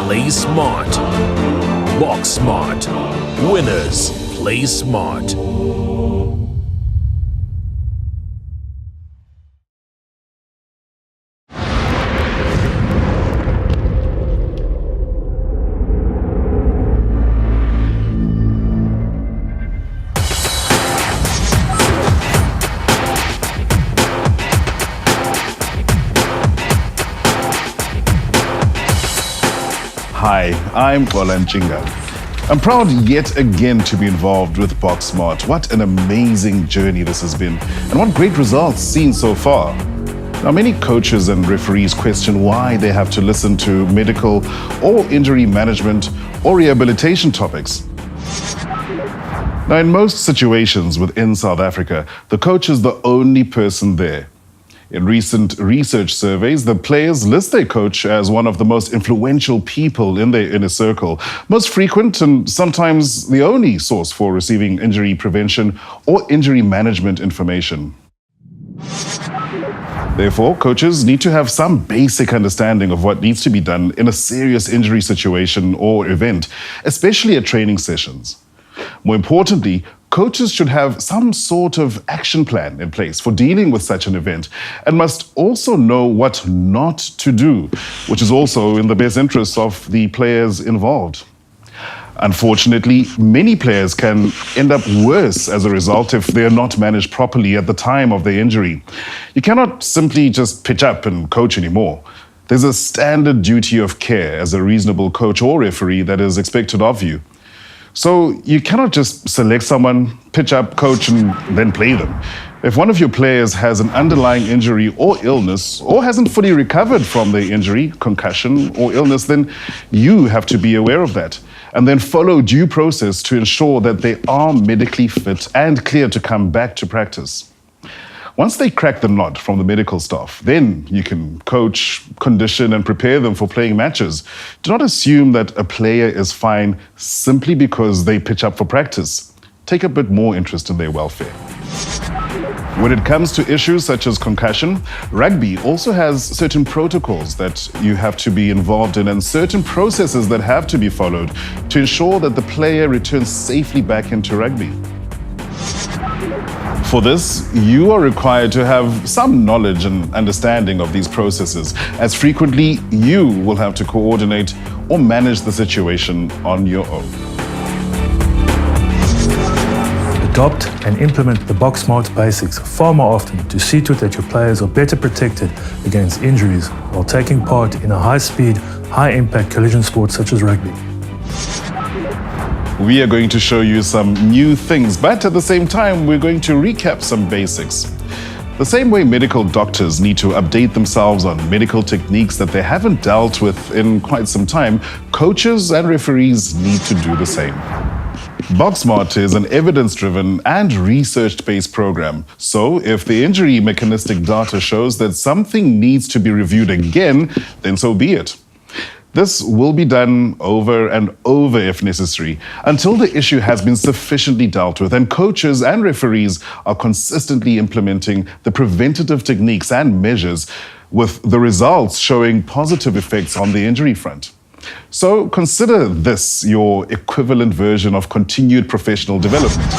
play smart. Box Smart. Winners play smart. Hi, I'm Bola Nchinga. I'm proud yet again to be involved with Box Smart. What an amazing journey this has been, and what great results seen so far. Now, many coaches and referees question why they have to listen to medical or injury management or rehabilitation topics. Now, in most situations within South Africa, the coach is the only person there. In recent research surveys, the players list their coach as one of the most influential people in their inner circle, most frequent and sometimes the only source for receiving injury prevention or injury management information. Therefore, coaches need to have some basic understanding of what needs to be done in a serious injury situation or event, especially at training sessions. More importantly, coaches should have some sort of action plan in place for dealing with such an event and must also know what not to do, which is also in the best interests of the players involved. Unfortunately, many players can end up worse as a result if they are not managed properly at the time of their injury. You cannot simply just pitch up and coach anymore. There's a standard duty of care as a reasonable coach or referee that is expected of you. So you cannot just select someone, pitch up, coach, and then play them. If one of your players has an underlying injury or illness, or hasn't fully recovered from their injury, concussion, or illness, then you have to be aware of that and then follow due process to ensure that they are medically fit and clear to come back to practice. Once they crack the nod from the medical staff, then you can coach, condition, and prepare them for playing matches. Do not assume that a player is fine simply because they pitch up for practice. Take a bit more interest in their welfare. When it comes to issues such as concussion, rugby also has certain protocols that you have to be involved in and certain processes that have to be followed to ensure that the player returns safely back into rugby. For this, you are required to have some knowledge and understanding of these processes, as frequently you will have to coordinate or manage the situation on your own. Adopt and implement the Box Smart basics far more often to see to it that your players are better protected against injuries while taking part in a high-speed, high-impact collision sport such as rugby. We are going to show you some new things, but at the same time, we're going to recap some basics. The same way medical doctors need to update themselves on medical techniques that they haven't dealt with in quite some time, coaches and referees need to do the same. Box Smart is an evidence-driven and research-based program. So if the injury mechanistic data shows that something needs to be reviewed again, then so be it. This will be done over and over if necessary, until the issue has been sufficiently dealt with and coaches and referees are consistently implementing the preventative techniques and measures, with the results showing positive effects on the injury front. So consider this your equivalent version of continued professional development.